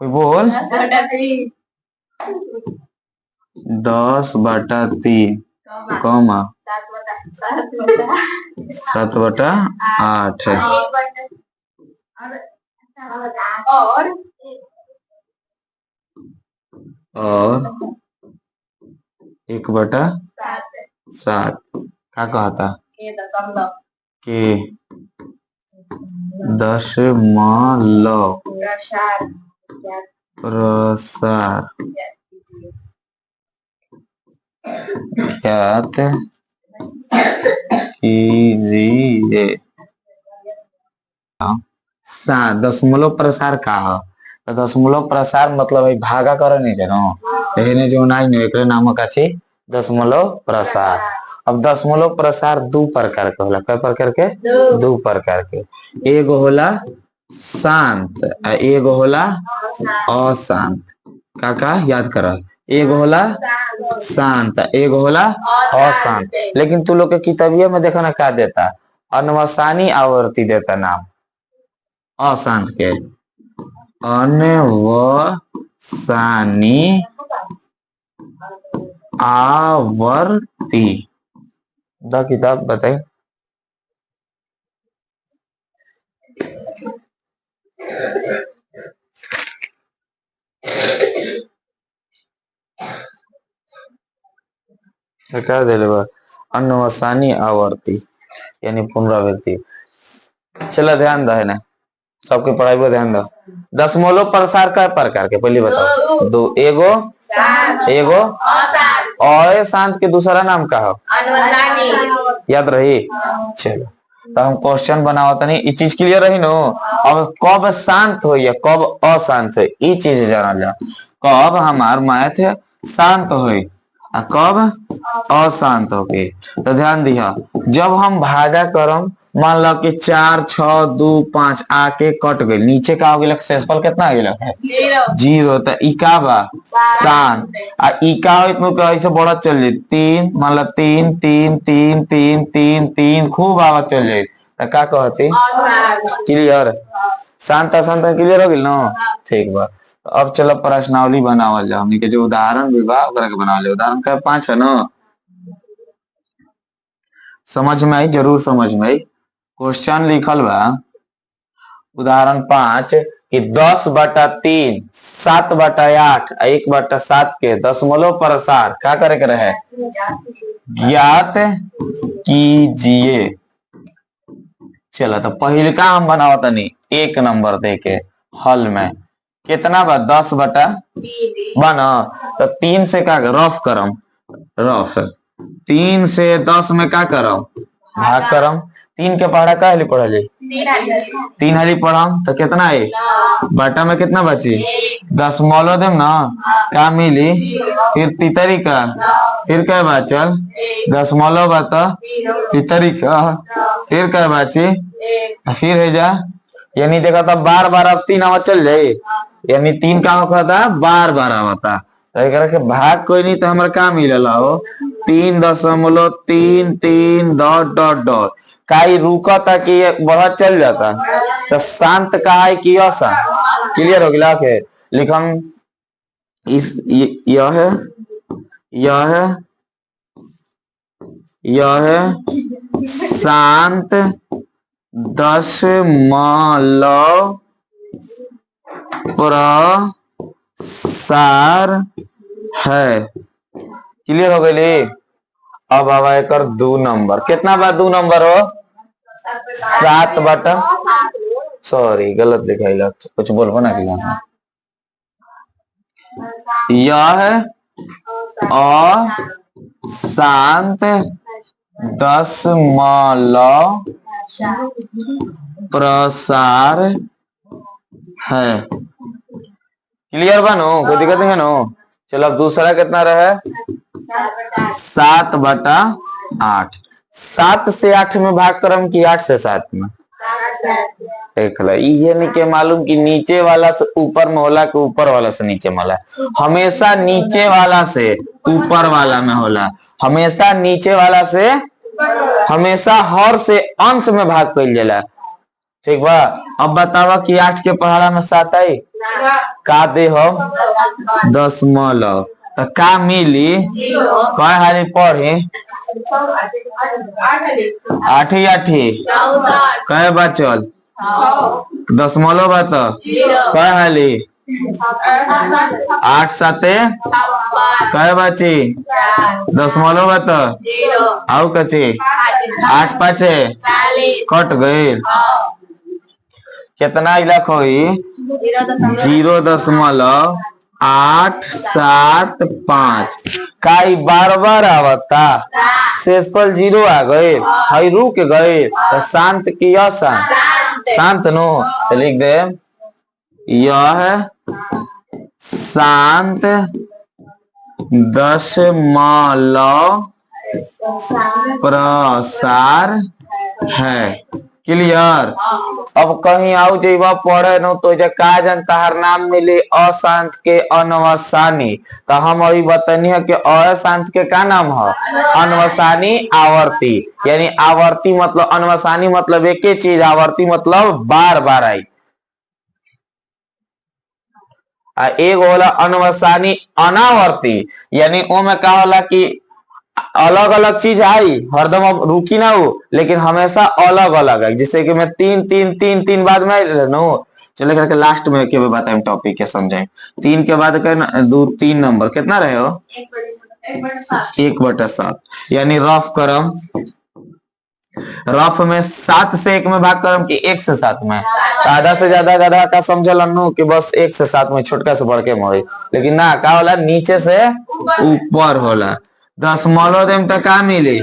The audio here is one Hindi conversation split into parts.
कोई बोल। 10/3 कॉमा 7/8 है। और 1/7 क्या कहता के दशमलव प्रसार ज्ञात कीजिए। दशमलव प्रसार का है तो दशमलव प्रसार मतलब है भागा करे नहीं थे ना जो नहीं नाम का थी दशमलव प्रसार। अब दशमलव प्रसार दो प्रकार के होला। कई प्रकार के? दो प्रकार के। एगो होला शांत आ एगो होला अशांत। का याद कर। एगो होला शांत एगो होला अशांत। लेकिन तू लोग के किताबिया में देखो ना क्या देता अनवसानी आवर्ती देता नाम अशांत के अनवसानी आवर्ती। द किताब बताई। क्या दे अनवसानी आवर्ती यानी पुनरावृत्ति। चलो ध्यान दे ना सबके पढ़ाई पर ध्यान दो। दशमलव प्रसार का प्रकार के पहले बताओ। दो एगो और शांत के दूसरा नाम का हो याद रही। चलो तो हम क्वेश्चन बनाओ तनी ये चीज क्लियर रही नो। अब कब शांत हो या कब अशांत हो ये चीज जानल जा। कब हमार मैथ शांत हो कब अशांत हो के तो ध्यान दिया। जब हम भागा करम मान लो कि 4 6 2 5 आके कट गई नीचे का हो गया शेषफल कितना आ गया 0 तो इका बा शांत आ इका ऐसे बढ़त चल जाए 3 मान लो 3 3 3 3 3 3 खूब आवत चल जाए तो का कहती क्लियर। शांत अशांत क्लियर हो गई ना। ठीक बा अब चलो प्रश्नावली बनावल जाओ। हमनी के जो उदाहरण भी बा ओकरा के बनावल उदाहरण का 5 है ना। समझ में आई जरूर समझ में आई। क्वेश्चन लिखल बा उदाहरण 5 कि 10/3 7/8 1/7 के दशमलव प्रसार क्या करे के रहे ज्ञात कीजिए। चलो तो पहले का हम बनाओ तनी 1 नंबर दे के हल में कितना बा 10/3 बना तो 3 से का रफ करम रफ 3 से 10 में क्या करम भाग करम। 3 के पढ़ा का हाली पढ़ा जाए 3 हाली पढ़म तो कितना है बाटा में कितना बची दशमलव देम ना क्या मिली फिर तितरी का फिर क्या बचल दशमलव बता तितरी का फिर क्या बची फिर है जा यानी देखा था बार बार अब 3 आवा चल जाए यानी 3 का होता था बार बार आवता के भाग कोई नहीं तो हमारा क्या मिलेला हो 3.33 डॉट डॉट डॉट काई रुका था कि बढ़त चल जाता तो शांत का है कि अशांत क्लियर हो गया के लिखम इस यह है शांत दशमलव प्रसार है। क्लियर हो गई। अब आवा एक 2 नंबर कितना बार 2 नंबर हो 7 सॉरी गलत लिखा कुछ बोलबो ना कि यह अशांत दशमलव प्रसार है। क्लियर बनो कोई दिक्कत नहीं है नो। चलो अब दूसरा कितना रहे 7/8 7 से 8 में भाग करम कि 8 से 7 में देख लो ये नहीं के मालूम कि नीचे वाला से ऊपर में होला कि ऊपर वाला से नीचे में होला। हमेशा नीचे वाला से ऊपर वाला में होला हमेशा नीचे वाला से हमेशा हर से अंश में भाग कइल जाला ठीक बा। अब बतावा कि 8 के पहाड़ा में 7 आई का दे हम दशमलव, तो का मिली कहे हाली पढ़े 8 कहे बचल दशमलव बा तो कहे हाली 8 7 कहे बची दशमलव बा तो आउ कची 8 5 कट गई कितना इलाक हुई 0.875 का बार बार आवता शेषफल 0 आ गए हई रुक गए तो शांत की अशांत शांत नो तो लिख दे यह शांत दशमलव प्रसार है। क्लियर। अब कहीं आओ जेबा पढ़े नो तो का जनता हर नाम मिले अशांत के अनवसानी, तो हम अभी बतनी है कि अशांत के का नाम है अनवसानी आवर्ती, यानी आवर्ती मतलब अनवसानी मतलब एक ही चीज, आवर्ती मतलब बार बार आई। एक होला अनवसानी अनावर्ती, यानी ओ में का होला कि अलग अलग चीज आई हरदम अब रुकी ना हो लेकिन हमेशा अलग अलग है, जैसे कि मैं 3 बाद में नो चले करके लास्ट में के बताए टॉपिक के समझाए 3 के बाद के 3 नंबर कितना रहे हो 1/7, यानी रफ करम रफ में 7 से 1 में भाग करम कि 1 से 7 में, आधा से ज्यादा गधा का समझल नो कि बस 1 से 7 में छोटका से बढ़ के मोई, लेकिन ना का होला नीचे से ऊपर होला। दशमलव देम तो का मिली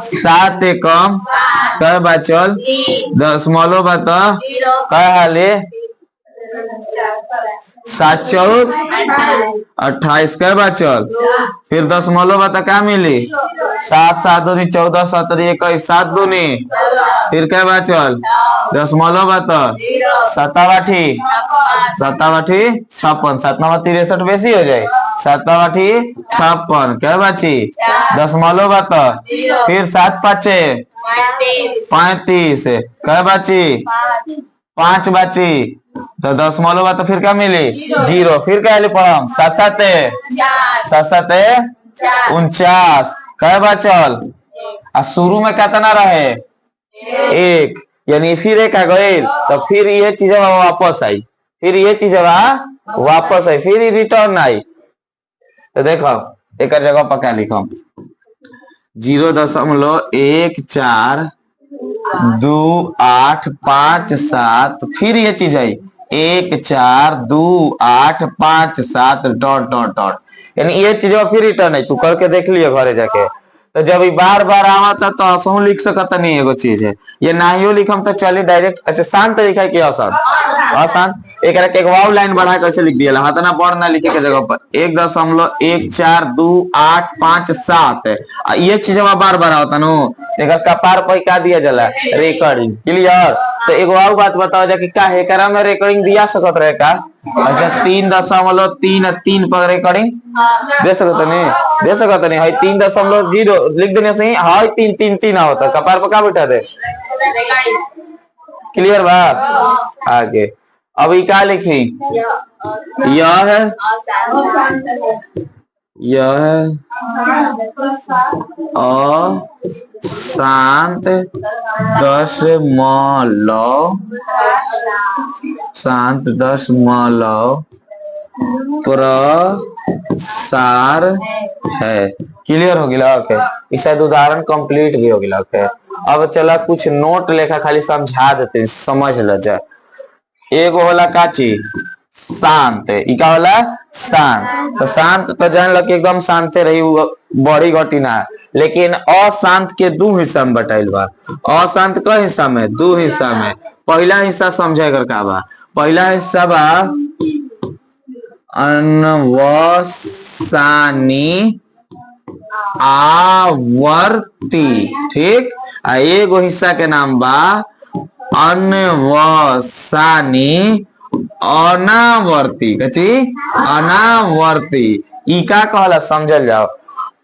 7 एकम कह बचल दशमलव बता कह हाले 7 4 28 कह बचल, फिर दशमलव बता का मिली 7 7 दूनी 14 17 21 7 दूनी फिर क्या बचल दशमलव बता 7 8 56 7 9 63 बेसी हो जाए 7 8 56 क्या बची दशमलव बता फिर 7 5 35 क्या बची 5 बची तो दशमलव बता फिर क्या मिली 0, फिर क्या पढ़म 7 7 49 क्या बचल आ शुरू में कितना रहे 1, यानी फिर 1 आ गई तो फिर ये चीज वापस आई, फिर ये चीज वापस आई, फिर रिटर्न आई। तो देखो एक जगह पर क्या लिखो 0.142857 फिर ये चीज आई 142857 डॉट डॉट डॉट, यानी ये चीज फिर रिटर्न है। तू करके देख लियो घरे जाके, तो जब बार बार आवता तो असहु लिख सकता नहीं एगो चीज है, ये नाहियो लिखम तो चलिए डायरेक्ट अच्छा शांत तरीका की अशांत अशांत एक वाव लाइन बढ़ा कैसे लिख दिया हतना बड़ ना लिखे के जगह पर 1.142857 ये चीज बार बार आवता नो एक कपार पर का दिया जला रिकॉर्डिंग। क्लियर। तो एक और बात बताओ जाके का है करा में रिकॉर्डिंग दिया सकत रहे का अच्छा 3.33 पर रिकॉर्डिंग दे सकत नहीं है 3.0 लिख देने से हां 3 होता कपार पर का बैठा दे। क्लियर बा। आगे अभी क्या लिखी यह है अशांत दशमलव प्रसार है। क्लियर हो गया। ओके इसका उदाहरण कंप्लीट भी हो गया। ओके अब चला कुछ नोट लेखा खाली समझा देते समझ ल जा। एगो होला का चीज शांत, इका होला शांत, तो शांत तो जान लग एकदम शांते रही बड़ी घटी ना, लेकिन अशांत के 2 हिस्सा में बटाइल बा। अशांत का हिस्सा में 2 हिस्सा में, पहला हिस्सा समझे कर का बा, पहला हिस्सा बा अनवसानी आवर्ती, ठीक। एगो हिस्सा के नाम बा अनवसानी अनावर्ती, कची अनावर्ती। ई का कहला समझल जाओ।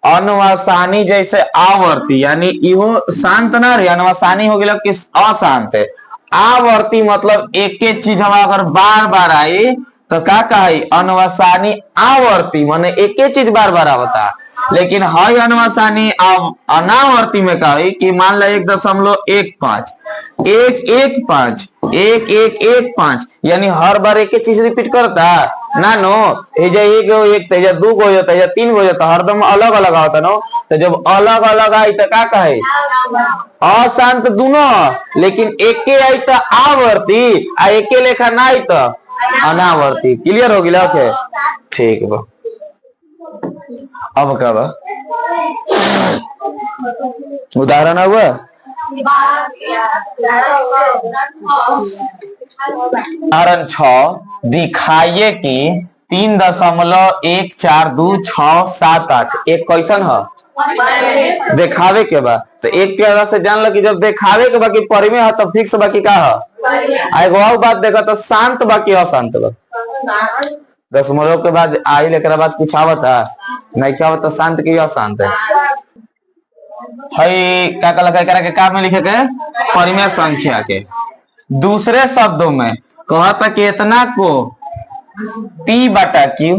अनवसानी जैसे आवर्ती यानी इहो शांत ना रही, अनवसानी हो गया कि अशांत है। आवर्ती मतलब एक एक चीज हम अगर बार बार आई तो का कही अनवसानी आवर्ती माने एक एक चीज बार बार आवता। लेकिन हई अनवसानी अनावर्ती में कही कि मान लो 1.15 1.15 1.115 यानी हर बार एक चीज रिपीट करता ना नो। एजा एक हो एक तेजा दू गो हो तेजा तीन गो हो तो हरदम अलग अलग होता नो। तो जब अलग अलग आई तो का कहे अशांत दोनों। लेकिन एके आई तो आवर्ती आ एके लेखा ना आई तो अनावर्ती। क्लियर हो गया? ओके ठीक बा। अब का बा उदाहरण हुआ उदाहरण 6 दिखाइए कि 3.14267 एक क्वेश्चन है देखावे के बा। तो एक तरह से जान लो कि जब देखावे के बाकी परी में है तो फिक्स बाकी का है। एगो और बात देखा तो शांत बाकी अशांत बा। दशमलव के बाद आई लेकर बाद कुछ आवता नहीं क्या होता शांत की अशांत है। क्या करा के काम में लिखे के परिमेय संख्या के दूसरे शब्दों में कहता कि इतना को P/Q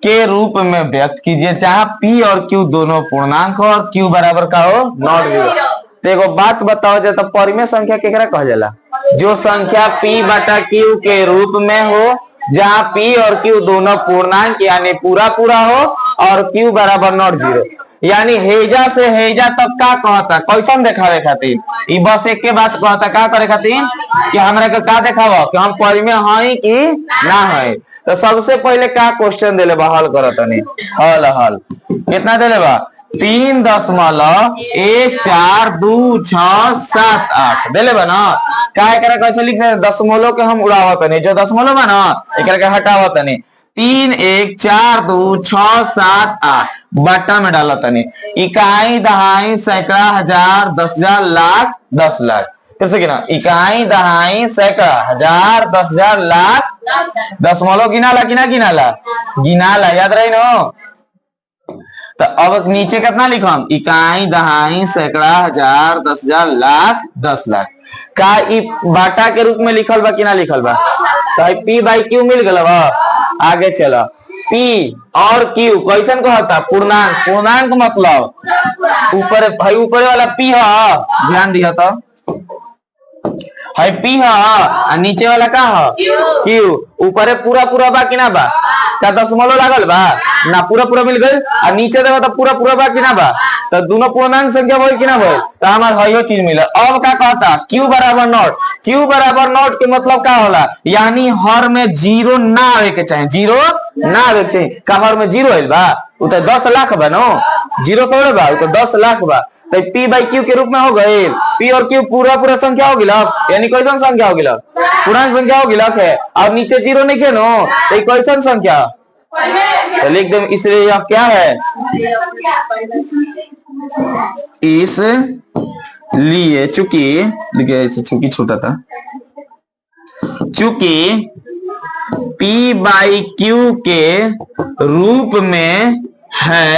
के रूप में व्यक्त कीजिए जहां P और Q दोनों पूर्णांक हो और Q बराबर का हो नॉट जीरो। तो एगो बात बताओ जाए तो परिमेय संख्या केकरा कहा जाला जो संख्या P/Q के रूप में हो जहां P और Q दोनों पूर्णांक यानी पूरा पूरा हो और Q बराबर नॉट जीरो। यानी हेजा से हेजा तक का कहता क्वेश्चन देखावे खातिर ई बस एक के बात कहता का करे खातिर कि हमरा के का देखावा कि हम परिमेय हई कि ना है। तो सबसे पहले का क्वेश्चन देले बा हल करत नहीं हल कितना देले बा 3.14267 देले बा ना। का एकरा कैसे लिख दे दशमलव के हम उड़ावत नहीं जो दशमलव बा ना एकरा के हटावत नहीं 3.14267 बटा में डालत नहीं इकाई दहाई सैकड़ा हजार 10,000 लाख 10 लाख कैसे गिना इकाई दहाई सैकड़ा हजार 10,000 लाख दशमलव गिनाला कि ना गिनाला याद रही नो। तो अब नीचे कितना लिखम इकाई दहाई सैकड़ा हजार 10,000 लाख 10 लाख का ई बाटा के रूप में लिखल बा कि ना लिखल बा। तो P/Q मिल गल बा। आगे चलो P और Q क्वेश्चन को होता पूर्णांक मतलब ऊपर भाई ऊपर वाला P है ध्यान दिया तो है P है नीचे वाला का है Q ऊपर पूरा पूरा बा कि ना बा का दशमलव लागल बा ना पूरा मिल गई और नीचे देखो तो पूरा बा कि ना बा तो दोनों पूर्णांक संख्या बोल कि ना बोल तो हमार हयो चीज मिला। अब का कहता Q बराबर नॉट के मतलब का होला यानी हर में जीरो ना आवे के चाहिए का हर में जीरो आइल बा उ तो 10 लाख बा नो जीरो थोड़े बा उ तो 10 लाख बा। तो P/Q के रूप में हो गए P और Q पूरा संख्या हो गिला यानी क्वेश्चन संख्या हो गिला पूर्णांक संख्या हो गिला है और नीचे जीरो नहीं है नो तो क्वेश्चन संख्या तो लिख दे। इसलिए यह क्या है इसलिए चूंकि छोटा था चूंकि P/Q के रूप में है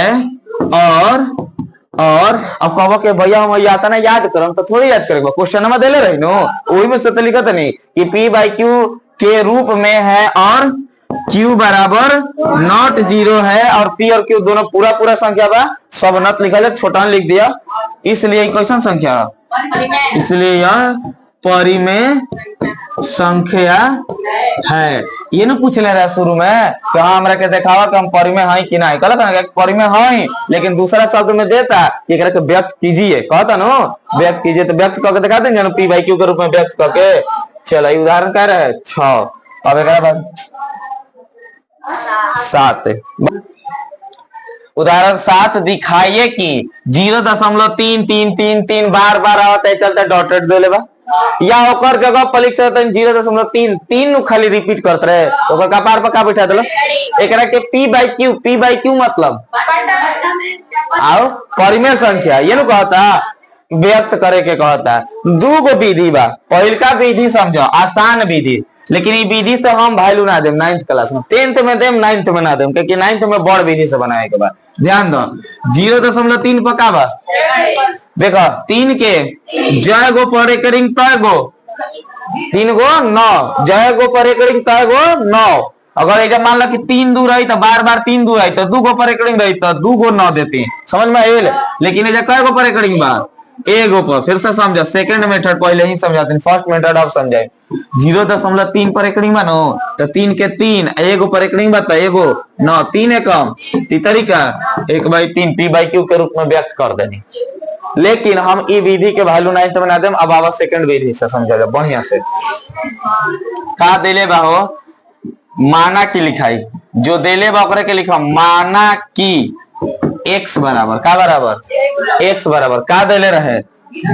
और अब कहो के भैया हम आता ना याद करम तो थोड़ी याद करेगा क्वेश्चन में देले रही नो वही में से तो लिखत नहीं कि P/Q के रूप में है और Q बराबर नॉट जीरो है और P और Q दोनों पूरा संख्या बा सब नत लिखा है छोटा लिख दिया इसलिए क्वेश्चन संख्या इसलिए यह परिमेय संख्या है। ये ना पूछ ले रहा शुरू में कि हाँ हमरा के देखावा कि हम परिमेय है कि नहीं कहला परिमेय है लेकिन दूसरा शब्द में देता कि एकरा के व्यक्त कीजिए कहता नो व्यक्त कीजिए तो व्यक्त करके दिखा देंगे P/Q के रूप में व्यक्त करके। चलो उदाहरण क्या रहे 6 अब एक बाद 7 उदाहरण 7 दिखाइए कि 0.333 बार आता है चलता डॉटेड दे लेबा या ओकर जगह पर लिख सकते 0.3 खाली रिपीट करते रहे ओकर कपार पर का बैठा देलो एकरा के P/Q मतलब आओ परिमेय संख्या ये नु कहता व्यक्त करे के कहता दू गो विधि बा पहिलका विधि समझो आसान विधि लेकिन ये विधि से हम वैल्यू ना देम 9th क्लास में 10th में देम 9th में ना देम क्योंकि 9th में बड़ विधि से बनाए के बाद ध्यान दो 0.3 पर का बा देखो 3 के जय गो पढ़े करिंग तय गो 3 गो 9, जय गो पर एकड़िंग तय गो 9। अगर एक मान लो कि 3 दू रही तो बार बार 3 दू रही तो 2 गो पर एकड़िंग रही तो 2 गो 9 देती, समझ में आयल। लेकिन ये कय गो पर एकड़िंग बा, एगो पर। फिर से समझो, सेकंड मेथड पहले ही समझाते, फर्स्ट मेथड अब समझाए। 0.3 पर एकड़िंग बा नो, तो 3 के 3, एगो पर एकड़िंग बा तो एगो 9, 3 एकम तरीका 1/3 p/q के रूप में व्यक्त कर देनी। लेकिन हम ई विधि के वैल्यू 9 बना देम। अब आवा सेकंड विधि से समझा बढ़िया से। का देले बा हो, माना की लिखाई, जो देले बा ओकरे के लिखा माना की x बराबर का बराबर x बराबर का देले रहे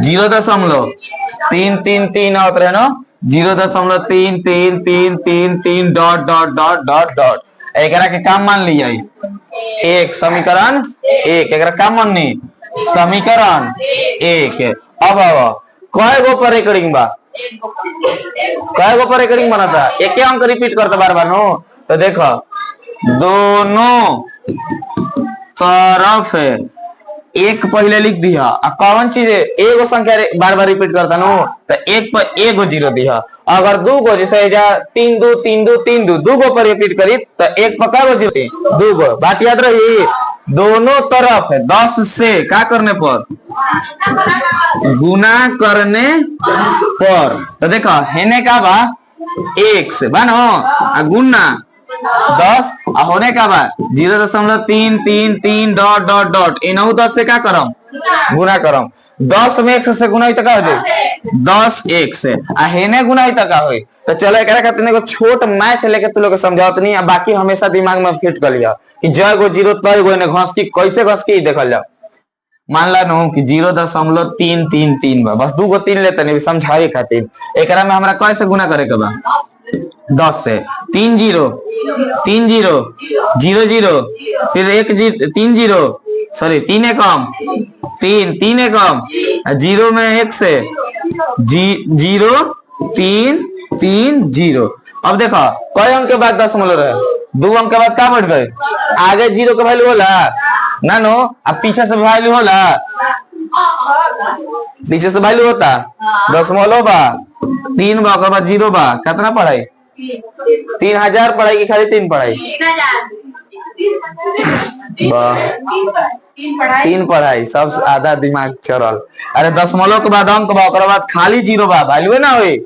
0.333 आवत रहे नो, 0.3333 dot dot dot dot dot. एकरा के काम मान लिया एक समीकरण एक, एकरा काम मान नी समीकरण एक। अब कय गो पर एकड़िंग बा, कय गो पर एकड़िंग बना था, एक अंक रिपीट करता बार बार नो। तो देखो दोनों तरफ एक पहले लिख दिया। कौन चीज है, एगो संख्या बार बार रिपीट करता नो, तो एक पर एगो 0 दिया। अगर 2 गो जैसे 3 2 3 2 3 2 2 गो पर रिपीट करी तो एक पर क्या गो 0, 2 गो। बात याद रही, दोनों तरफ 10 से क्या करने पर, गुना करने पर। तो देखो हेने का बा 1 से बा नो, गुना 10 होने का बा 0.333 डॉट डॉट डॉट। इनहु 10 से क्या करम, गुना करम। 10 में 1 से गुना हो जाए 10 1 से, हेने गुना का हो। तो चलो एक खातिर छोट मैथ लेके तू लोग समझावत नहीं, बाकी हमेशा दिमाग में फिट कर लिया कि जय गो 0 तय गो घस की कैसे घस की देखल जाओ। मान ला नो कि 0.333 बा, बस 2 गो 3 लेते नहीं समझाए खातिर। एक में हमरा कैसे गुना करे के बा 10 से, 3 0 3 0 0 0, फिर 1 3 0 सॉरी 3 एकम 3 3 एकम 0 में 1 से 0 3 3 0। अब देखो कई अंक के बाद 10 रहे, 2 अंक के बाद क्या बढ़ गए, आगे 0 का वैल्यू होला ना नो, अब पीछे से वैल्यू होला, पीछे से वैल्यू होता 10 बा 3 बा ओकर बाद 0 बा। कितना पढ़ाई 3000 पढ़ाई की खाली 3 पढ़ाई 3 पढ़ाई सब आधा दिमाग चरल। अरे 10 के बाद अंक बा ओकर बाद खाली 0 बा, वैल्यू ना होई।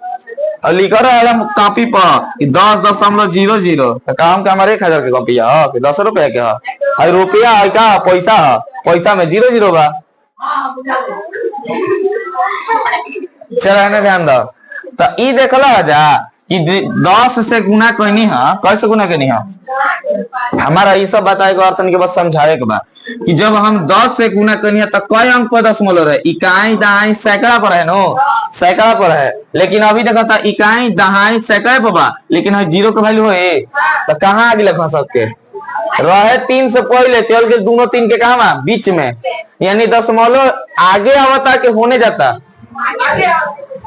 और लिख रहा कॉपी पर 10.00। तो काम का हमारे 1000 के कॉपी है कि 10 रुपया के है, रुपया है का पैसा है, पैसा में 0 0 बा। चल ध्यान दो। तो ई देखला जा कि 10 से गुना कहनी है, कैसे गुना कहनी है, हमारा ये सब बताए के अर्थ के बस समझावे के बाद कि जब हम 10 से गुना कहनी है तो कई अंक पर दशमलव रहे, इकाई दहाई सैकड़ा पर है नो, सैकड़ा पर है। लेकिन अभी देखा था इकाई दहाई सैकड़े पर बा, लेकिन 0 का वैल्यू है तो कहाँ आगे लिखा सबके रहे 3 से पहले चल के दोनों 3 के कहा बीच में, यानी दशमलव आगे आवता के होने जाता।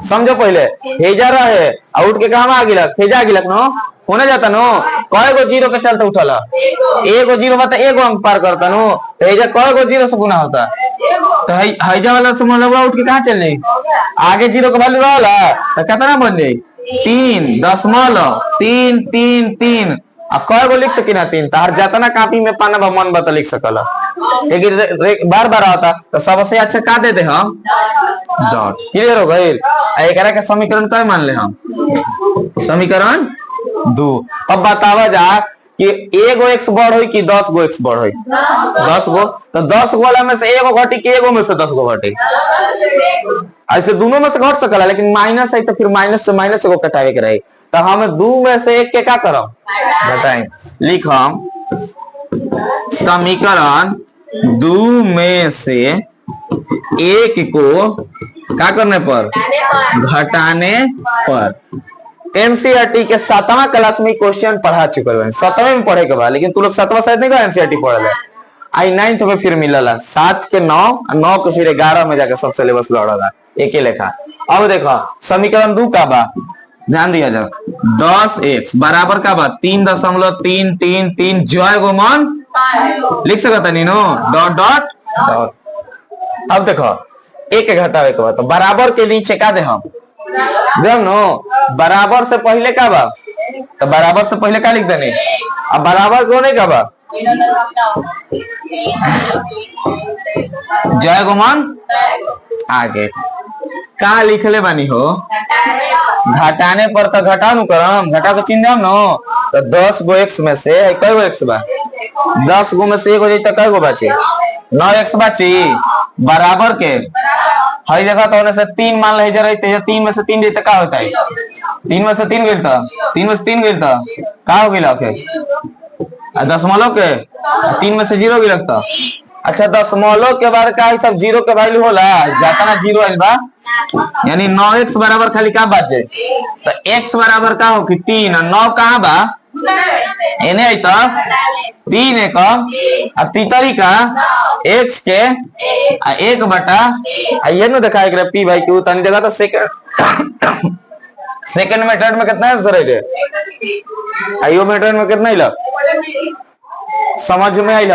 समझो पहले हेजा रहे आउट के कहा आगे लग, हेजा आगे लग नो होने जाता नो, कय गो 0 के चलते उठल एगो 0 बता एगो अंक पार करता नो, तो हेजा कय गो 0 से गुना होता। तो हेजा वाला समझ उठ के कहाँ चल जाए, आगे 0 का वैल्यू रहला तो कितना बन जाए 3.333। कय गो लिख सकी ना 3, तार जातना कॉपी में पाना बा मन बता लिख सकला, लेकिन बार बार आता तो सबसे अच्छा का देते हम डॉट। क्लियर हो गई। एकरा के समीकरण क्या मान ले हम, समीकरण 2। अब बतावा जा कि एगो x बढ़ होई कि 10 गो x बढ़ होई, 10 गो। तो 10 गो वाला में से एगो घटी कि एगो में से 10 गो घटी, ऐसे दोनों में से घट सकला, लेकिन माइनस है तो फिर माइनस से माइनस एगो कटावे के रही। तो हम 2 में से 1 के क्या करम बताएं, लिखम समीकरण 2 में से 1 को क्या करने पर, घटाने पर। एनसीईआरटी के 7वां क्लास में क्वेश्चन पढ़ा चुके हैं, 7वें में पढ़े के बाद, लेकिन तू लोग 7वां शायद नहीं एनसीईआरटी पढ़े, आई 9th में फिर मिलला 7 के 9 9 के फिर 11 में जाके सब सिलेबस लड़ला एक ही लेखा। अब देखो समीकरण 2 का बा, ध्यान दिया जाए 10x बराबर का बा 3.333 जय गो मन लिख सकता नीनो डॉट डॉट डॉट। अब देखो एक घटावे के बाद तो बराबर के नीचे का दे हम जब नो बराबर से पहले का बा, तो बराबर से पहले का लिख देने, अब बराबर क्यों नहीं का बा, जय गुमान आगे का लिखले बानी हो, घटाने पर तो घटा नु करम, घटा को चिन्ह नो, तो 10 गो x में से कई गो x बा, 10 गो में से एक हो जाए तो कई गो बचे, 9x बची, बराबर के हर जगह तो होने से 3 मान ले जरा, 3 में से 3 जाए तो का होता है, 3 में से 3 गई था, 3 में से 3 गई था का हो गई लाके, दशमलव के 3 में से 0 भी लगता। अच्छा दशमलव के बाद का सब 0 के वैल्यू होला, जाता ना 0 आइल बा, यानी 9x बराबर खाली का बात जाए, तो x बराबर का हो कि 3 और 9 कहाँ बा, एने आई तो 3 एक और तीतरी का x के 1 बटा ये नु देखा एक पी भाई क्यों तनी जगह तो सेकंड सेकंड मेथड में कितना आंसर है, आइयो मेथड में कितना ही लग समझ में आई।